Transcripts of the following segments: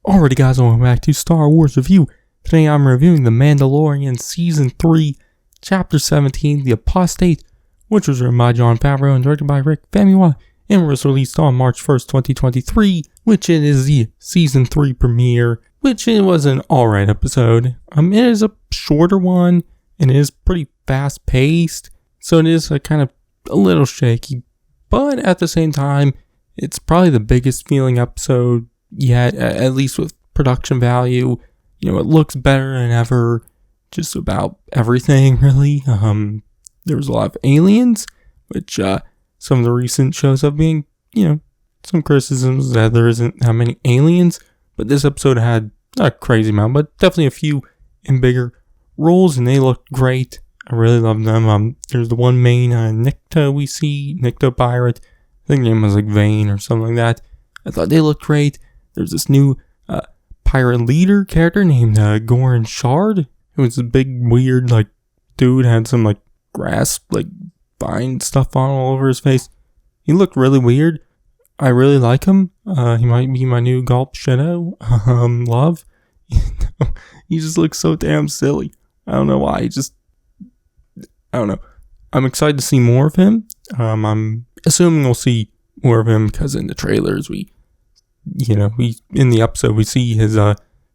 Alrighty guys, welcome back to Star Wars Review. Today I'm reviewing The Mandalorian Season 3, Chapter 17, The Apostate, which was written by Jon Favreau and directed by Rick Famuyiwa, and was released on March 1st, 2023, which it is the Season 3 premiere, which it was an alright episode. It is a shorter one, and it is pretty fast-paced, so it is a little shaky, but at the same time, it's probably the biggest feeling episode yet, at least with production value. You know, it looks better than ever, just about everything, really. There was a lot of aliens, which some of the recent shows have been, some criticisms that there isn't that many aliens, but this episode had not a crazy amount, but definitely a few in bigger roles, and they looked great. I really love them. There's the one main Nikto we see, Nikto pirate. I think the name was like Vane or something like that. I thought they looked great. There's this new pirate leader character named Goran Shard. It was a big weird dude, had some grass vine stuff on all over his face. He looked really weird. I really like him. He might be my new Gulp Shadow love. He just looks so damn silly. I don't know why. I don't know. I'm excited to see more of him. I'm assuming we'll see more of him because in the trailers we in the episode we see his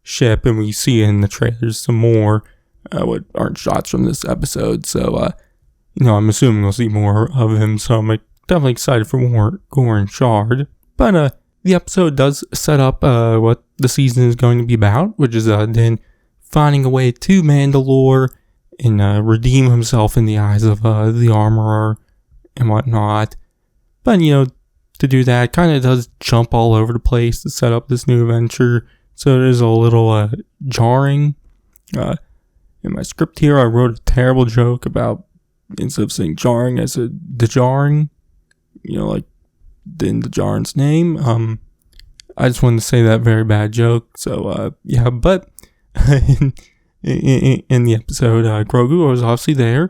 ship, and we see in the trailers some more what aren't shots from this episode. So I'm assuming we'll see more of him. So I'm definitely excited for more Goran Shard. But the episode does set up what the season is going to be about, which is then finding a way to Mandalore and redeem himself in the eyes of the armorer and whatnot. But to do that, kind of does jump all over the place to set up this new adventure, so it is a little jarring. In my script here, I wrote a terrible joke about, instead of saying jarring, I said Djarin, in Djarin's name. I just wanted to say that very bad joke, so but in the episode, Grogu was obviously there,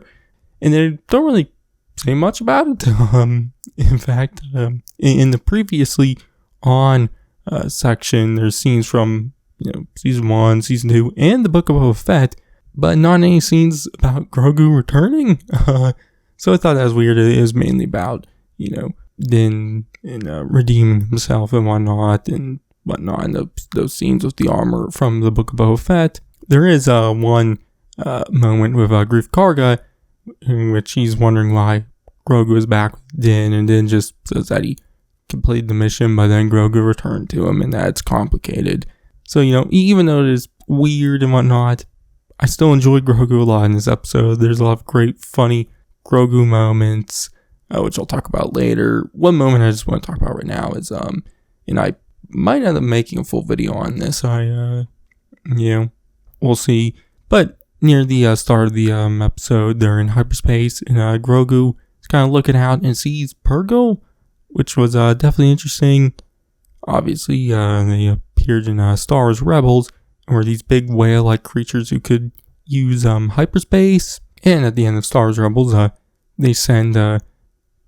and they don't really say much about it. In fact, in the previously on section, there's scenes from season 1, season 2, and the Book of Boba Fett, but not any scenes about Grogu returning. So I thought that was weird. It is mainly about Din and redeeming himself and whatnot, and those scenes with the armor from the Book of Boba Fett. There is one moment with Greef Karga in which he's wondering why Grogu is back with Din, and Din just says that he completed the mission, but then Grogu returned to him, and that it's complicated. So, even though it is weird and whatnot, I still enjoyed Grogu a lot in this episode. There's a lot of great, funny Grogu moments, which I'll talk about later. One moment I just want to talk about right now is, and I might end up making a full video on this. We'll see. But near the start of the episode, they're in hyperspace, and Grogu is kind of looking out and sees Purrgil, which was definitely interesting. Obviously, they appeared in Star Wars Rebels, and were these big whale-like creatures who could use hyperspace. And at the end of Star Wars Rebels, they send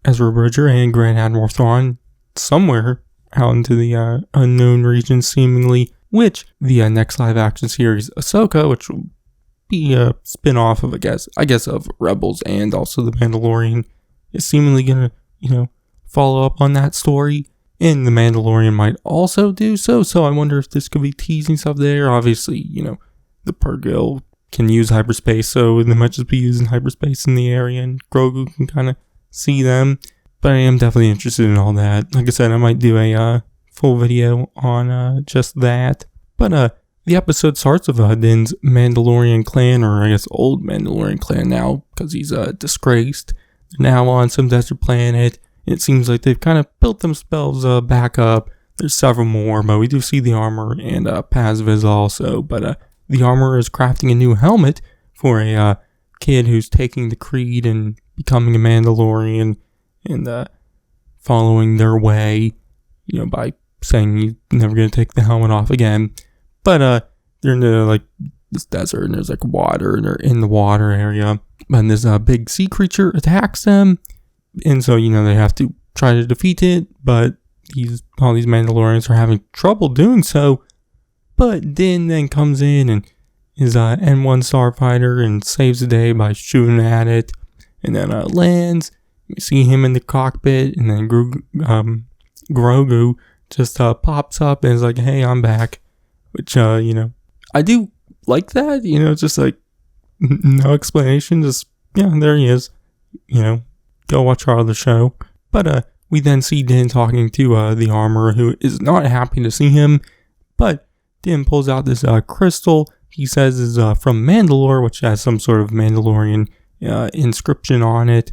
Ezra Bridger and Grand Admiral Thrawn somewhere out into the unknown region, seemingly, which the next live-action series, Ahsoka, which will be a spin-off of, I guess, of Rebels and also The Mandalorian, is seemingly gonna, follow up on that story. And The Mandalorian might also do so. So I wonder if this could be teasing stuff there. Obviously, the Purrgil can use hyperspace, so they might just be using hyperspace in the area, and Grogu can kind of see them. But I am definitely interested in all that. Like I said, I might do a full video on just that. But the episode starts with Din's Mandalorian clan, or I guess old Mandalorian clan now, because he's disgraced. They're now on some desert planet. It seems like they've kind of built themselves back up. There's several more, but we do see the armor and Paz Vizsla also. But the armor is crafting a new helmet for a kid who's taking the creed and becoming a Mandalorian, and following their way, by saying he's never going to take the helmet off again. But they're in this desert, and there's water, and they're in the water area, and this big sea creature attacks them. And so, they have to try to defeat it, but all these Mandalorians are having trouble doing so. But Din then comes in and is N1 starfighter and saves the day by shooting at it. And then lands. You see him in the cockpit, and then Grogu just pops up and is like, hey, I'm back. Which, I do like that. Just like, no explanation. Just, yeah, there he is. Go watch our other show. But we then see Din talking to the armorer, who is not happy to see him. But Din pulls out this crystal he says is from Mandalore, which has some sort of Mandalorian inscription on it,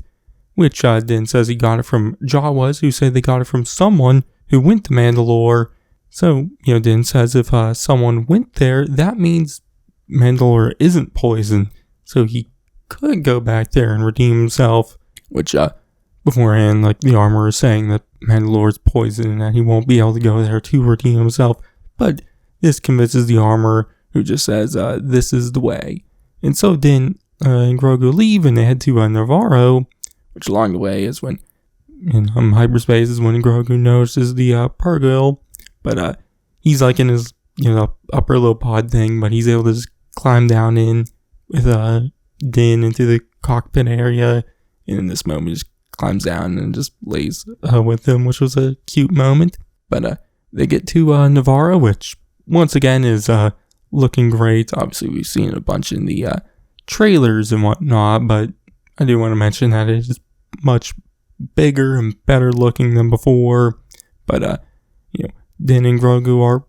which Din says he got it from Jawas, who say they got it from someone who went to Mandalore. So, Din says if someone went there, that means Mandalore isn't poison. So he could go back there and redeem himself, which beforehand, like the armorer is saying that Mandalore is poison and that he won't be able to go there to redeem himself. But this convinces the armorer, who just says, this is the way. And so Din and Grogu leave and they head to Navarro, which along the way is when, in hyperspace, is when Grogu notices the Purrgil. But he's like in his, upper low pod thing, but he's able to just climb down in with Din into the cockpit area. And in this moment, he just climbs down and just lays with him, which was a cute moment. But they get to Navarro, which once again is looking great. Obviously, we've seen a bunch in the trailers and whatnot, but I do want to mention that it is much bigger and better looking than before. But Din and Grogu are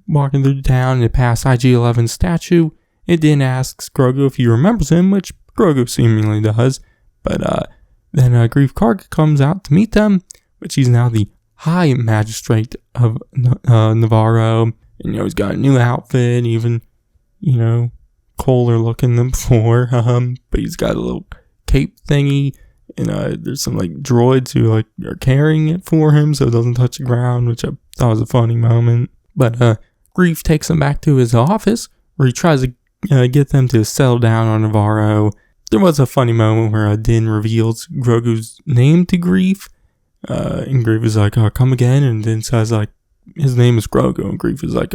walking through the town and they pass IG-11's statue. And Din asks Grogu if he remembers him, which Grogu seemingly does. But then Greef Karga comes out to meet them, which he's now the High Magistrate of Navarro. And he's got a new outfit, even cooler looking than before. But he's got a little cape thingy, and there's some like droids who like are carrying it for him so it doesn't touch the ground, which I thought was a funny moment. But Greef takes him back to his office where he tries to get them to settle down on Navarro. There was a funny moment where Din reveals Grogu's name to Greef, and Greef is like, come again, and Din says like his name is Grogu, and Greef is like,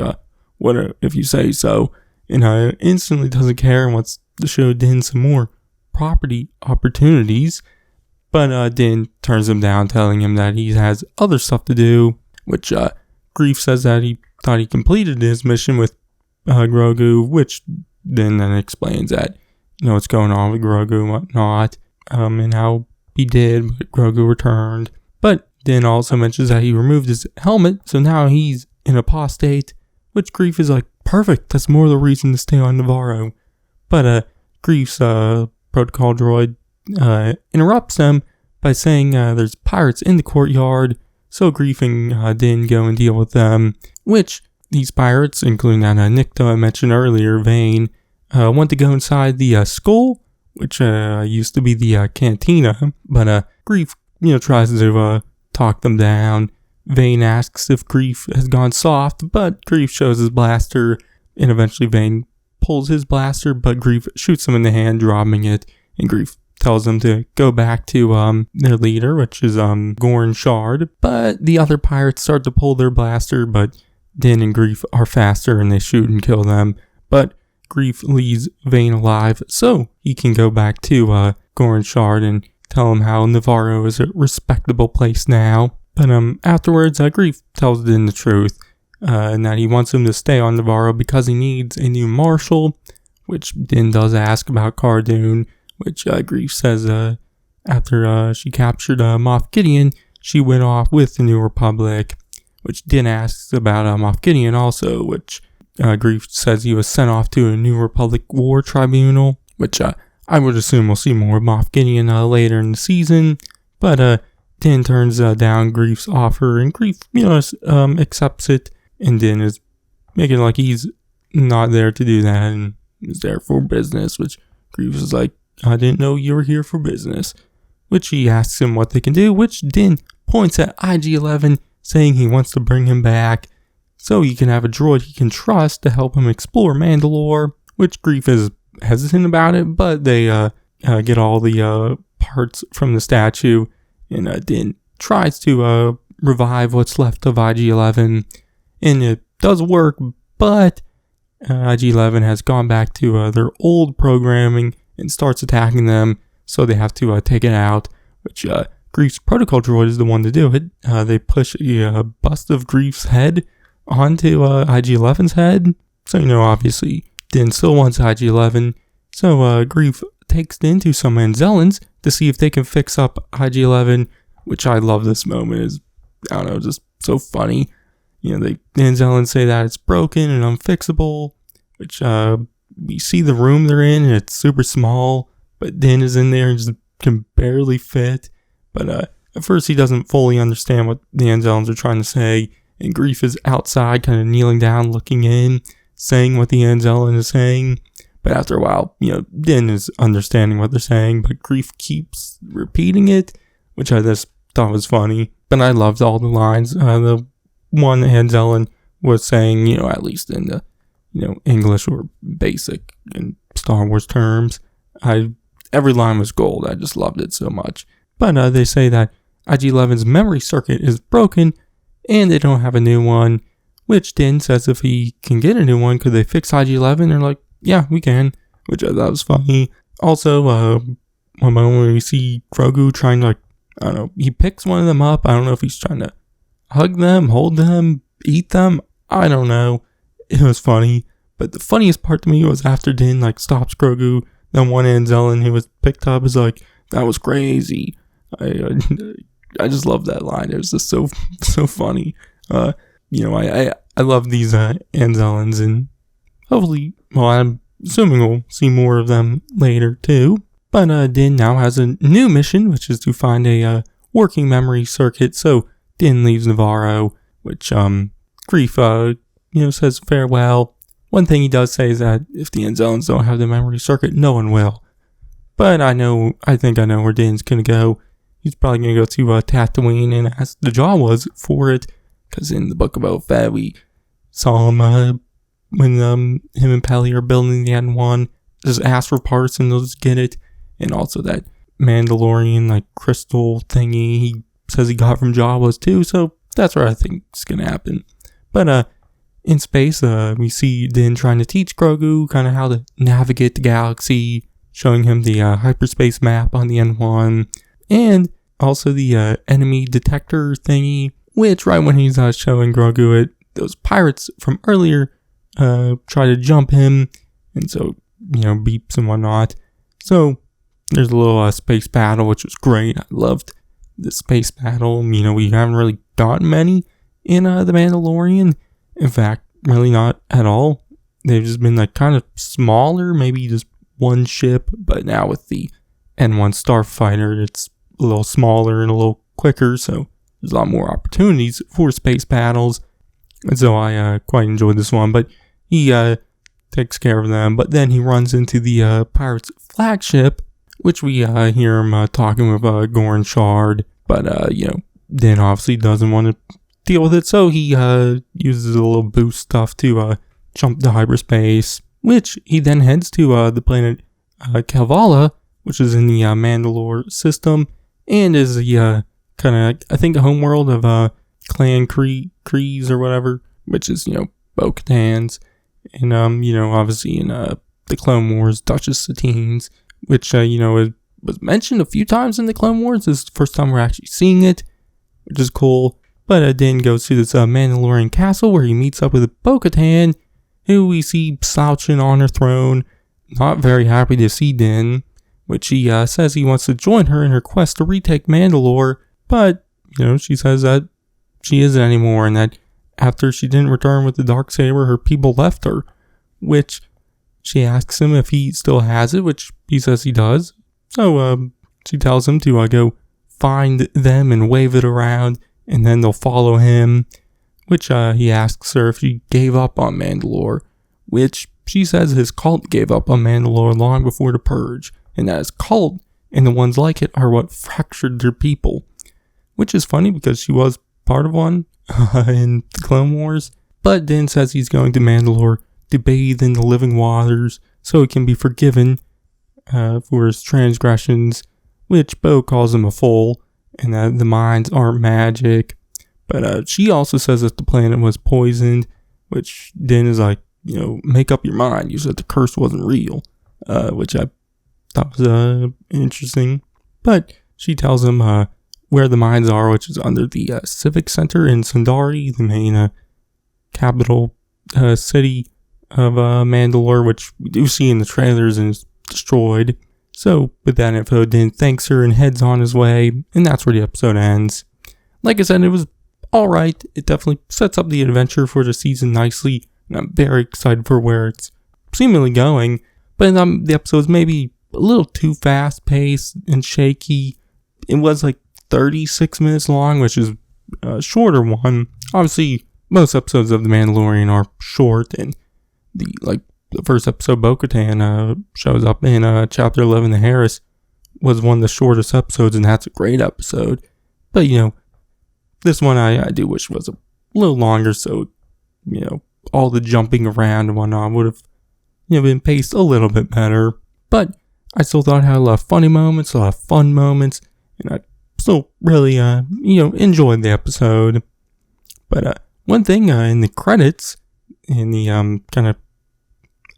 what if you say so? And instantly doesn't care and wants to show Din some more property opportunities. But Din turns him down, telling him that he has other stuff to do, which Greef says that he thought he completed his mission with Grogu, which Din then explains that, what's going on with Grogu and whatnot, and how he did, but Grogu returned. But Din also mentions that he removed his helmet, so now he's in Apostate, which Greef is like, perfect, that's more the reason to stay on Navarro. But Greef's protocol droid interrupts them by saying there's pirates in the courtyard, so Greef and Din go and deal with them, which these pirates, including that Nikto I mentioned earlier, Vane, want to go inside the skull, which used to be the cantina, but Greef, tries to talk them down. Vane asks if Greef has gone soft, but Greef shows his blaster, and eventually Vane pulls his blaster, but Greef shoots him in the hand, dropping it, and Greef tells them to go back to their leader, which is Gorn Shard. But the other pirates start to pull their blaster, but Din and Greef are faster and they shoot and kill them. But Greef leaves Vane alive, so he can go back to Gorn Shard and tell him how Navarro is a respectable place now. But afterwards, Greef tells Din the truth, and that he wants him to stay on Navarro because he needs a new marshal, which Din does ask about Cardoon, which Greef says after she captured Moff Gideon, she went off with the New Republic, which Din asks about Moff Gideon also, which Greef says he was sent off to a New Republic War Tribunal, which I would assume we'll see more of Moff Gideon later in the season. But Din turns down Greef's offer, and Greef, accepts it, and Din is making like he's not there to do that, and is there for business, which Greef is like, I didn't know you were here for business, which he asks him what they can do, which Din points at IG-11, saying he wants to bring him back, so he can have a droid he can trust to help him explore Mandalore, which Greef is hesitant about it, but they get all the parts from the statue, and Din tries to revive what's left of IG-11, and it does work, but IG-11 has gone back to their old programming and starts attacking them, so they have to take it out, which Grief's protocol droid is the one to do it. They push a bust of Grief's head onto IG-11's head, so obviously Din still wants IG-11, so Grief takes Din to some Anzellans to see if they can fix up IG-11, which I love. This moment is, I don't know, just so funny. The Anzellans say that it's broken and unfixable, which we see the room they're in, and it's super small, but Din is in there and just can barely fit. But at first he doesn't fully understand what the Anzellans are trying to say, and Grief is outside, kind of kneeling down, looking in, saying what the Anzellan is saying. But after a while, Din is understanding what they're saying, but Grief keeps repeating it, which I just thought was funny. But I loved all the lines. The one Anzellan was saying, at least in the, English or basic in Star Wars terms, every line was gold. I just loved it so much. But they say that IG-11's memory circuit is broken, and they don't have a new one, which Din says if he can get a new one, could they fix IG-11? They're like, yeah, we can, which I thought was funny. Also, one moment where we see Grogu trying to, I don't know, he picks one of them up. I don't know if he's trying to hug them, hold them, eat them. I don't know. It was funny. But the funniest part to me was after Din, stops Grogu, then one Anzellan who was picked up is like, that was crazy. I just love that line. It was just so funny. I love these Anzellans, and hopefully, I'm assuming we'll see more of them later too. But Din now has a new mission, which is to find a working memory circuit. So Din leaves Navarro, which Grief says farewell. One thing he does say is that if the Anzellans don't have the memory circuit, no one will. But I think I know where Din's gonna go. He's probably gonna go to Tatooine and ask the Jawas for it, because in the Book of Boba Fett we saw him when him and Peli are building the N1, just ask for parts and they'll just get it. And also that Mandalorian crystal thingy he says he got from Jawas too, so that's what I think is gonna happen. But in space, we see Din trying to teach Grogu kind of how to navigate the galaxy, showing him the hyperspace map on the N1, and also the enemy detector thingy, which right when he's showing Grogu it, those pirates from earlier try to jump him, and so, beeps and whatnot. So there's a little space battle, which was great. I loved the space battle. We haven't really gotten many in The Mandalorian. In fact, really not at all. They've just been kind of smaller, maybe just one ship, but now with the N1 Starfighter, it's a little smaller and a little quicker, so there's a lot more opportunities for space battles. And so I quite enjoyed this one, but he takes care of them, but then he runs into the pirate's flagship, which we hear him talking with Goran Shard, but Din obviously doesn't want to deal with it, so he uses a little boost stuff to jump to hyperspace, which he then heads to the planet Kalvala, which is in the Mandalore system, and is the kind of, I think, a homeworld of Clan Kreese or whatever, which is, Bo-Katan's, and, obviously in the Clone Wars, Duchess Satine's, which, was mentioned a few times in the Clone Wars. This is the first time we're actually seeing it, which is cool. But Din goes to this Mandalorian castle where he meets up with Bo-Katan, who we see slouching on her throne, not very happy to see Din, which he says he wants to join her in her quest to retake Mandalore, but, she says that she isn't anymore, and that after she didn't return with the Darksaber, her people left her, which she asks him if he still has it, which he says he does. So she tells him to go find them and wave it around, and then they'll follow him, which he asks her if she gave up on Mandalore, which she says his cult gave up on Mandalore long before the Purge, and that his cult and the ones like it are what fractured their people, which is funny because she was part of one in the Clone Wars. But Din says he's going to Mandalore to bathe in the living waters so he can be forgiven for his transgressions, which Bo calls him a fool, and that the mines aren't magic. But she also says that the planet was poisoned, which Din is like, make up your mind. You said the curse wasn't real, which I thought was interesting. But she tells him where the mines are, which is under the Civic Center in Sundari, the main capital city of Mandalore, which we do see in the trailers and is destroyed. So with that info, Din thanks her and heads on his way, and that's where the episode ends. Like I said, it was alright. It definitely sets up the adventure for the season nicely, and I'm very excited for where it's seemingly going. But the episode's maybe a little too fast-paced and shaky. It was like 36 minutes long, which is a shorter one. Obviously, most episodes of The Mandalorian are short, and the first episode, Bo-Katan shows up in Chapter 11, The Harris, was one of the shortest episodes, and that's a great episode. But, this one I do wish was a little longer, so, all the jumping around and whatnot would have, been paced a little bit better. But I still thought it had a lot of funny moments, a lot of fun moments, and I still really, enjoyed the episode. But one thing in the credits, in the kind of,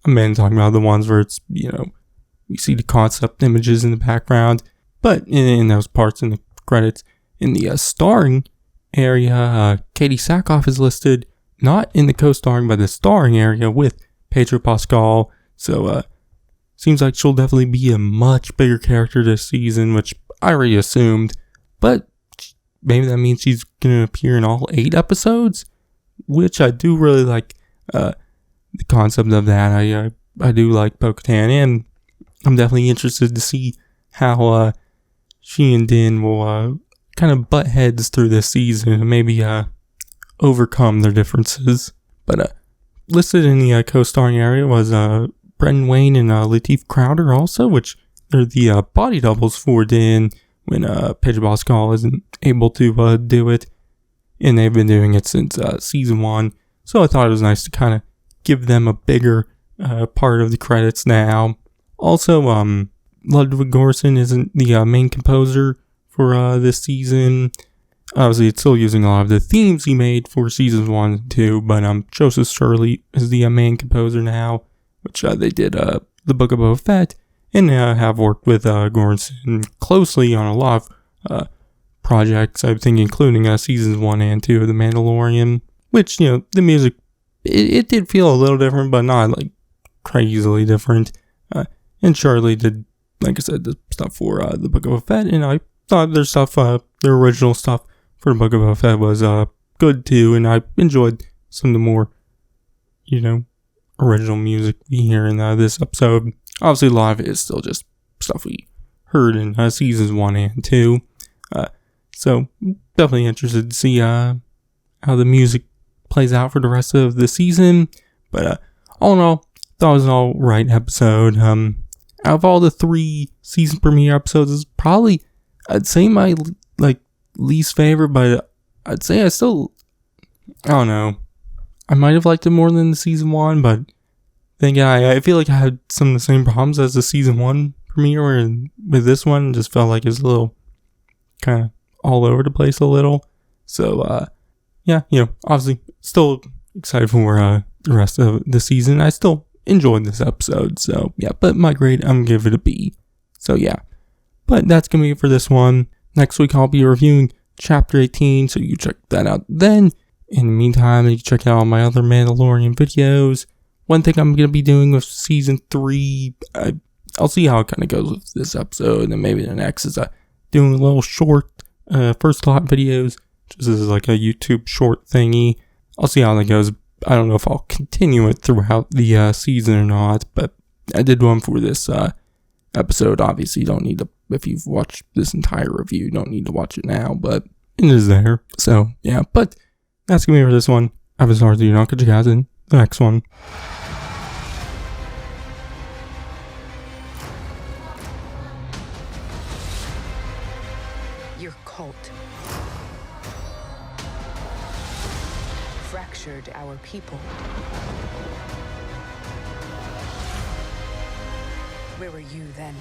I'm talking about the ones where it's, we see the concept images in the background, but in those parts in the credits, in the starring area, Katie Sackhoff is listed, not in the co-starring, but the starring area with Pedro Pascal. So, seems like she'll definitely be a much bigger character this season, which I already assumed, but maybe that means she's going to appear in all 8 episodes, which I do really like, the concept of that. I do like Bo-Katan, and I'm definitely interested to see how she and Din will kind of butt heads through this season and maybe overcome their differences. But listed in the co-starring area was Brendan Wayne and Lateef Crowder also, which they're the body doubles for Din when Pedro Pascal isn't able to do it, and they've been doing it since season 1. So I thought it was nice to kind of give them a bigger part of the credits now. Also, Ludwig Göransson isn't the main composer for this season. Obviously, it's still using a lot of the themes he made for seasons 1 and 2, but Joseph Shirley is the main composer now, which they did The Book of Boba Fett, and have worked with Göransson closely on a lot of projects, I think including seasons 1 and 2 of The Mandalorian, which, the music, it did feel a little different, but not like crazily different. And Shirley did, like I said, the stuff for The Book of Boba Fett, and I thought their stuff, their original stuff for The Book of Boba Fett was good too, and I enjoyed some of the more, original music we hear in this episode. Obviously, a lot of it is still just stuff we heard in seasons 1 and 2. So, definitely interested to see how the music plays out for the rest of the season. But all in all, thought it was an alright episode. Out of all the 3 season premiere episodes, it's probably, I'd say, my least favorite, but I'd say I don't know. I might have liked it more than the season 1, but then again, I feel like I had some of the same problems as the season 1 premiere, and with this one, just felt like it was a little kind of all over the place a little. So, yeah, obviously, still excited for the rest of the season. I still enjoyed this episode, so yeah, but my grade, I'm gonna give it a B. So, yeah, but that's gonna be it for this one. Next week, I'll be reviewing Chapter 18, so you check that out then. In the meantime, you can check out all my other Mandalorian videos. One thing I'm going to be doing with Season 3, I'll see how it kind of goes with this episode, and maybe the next is doing a little short first thought videos, just as like a YouTube short thingy. I'll see how that goes. I don't know if I'll continue it throughout the season or not, but I did one for this episode. Obviously, you don't need to, if you've watched this entire review, you don't need to watch it now, but it is there. So, yeah, but that's going to be it for this one. I was Arthur, and I'll catch you guys in the next one. Your cult fractured our people. Where were you then?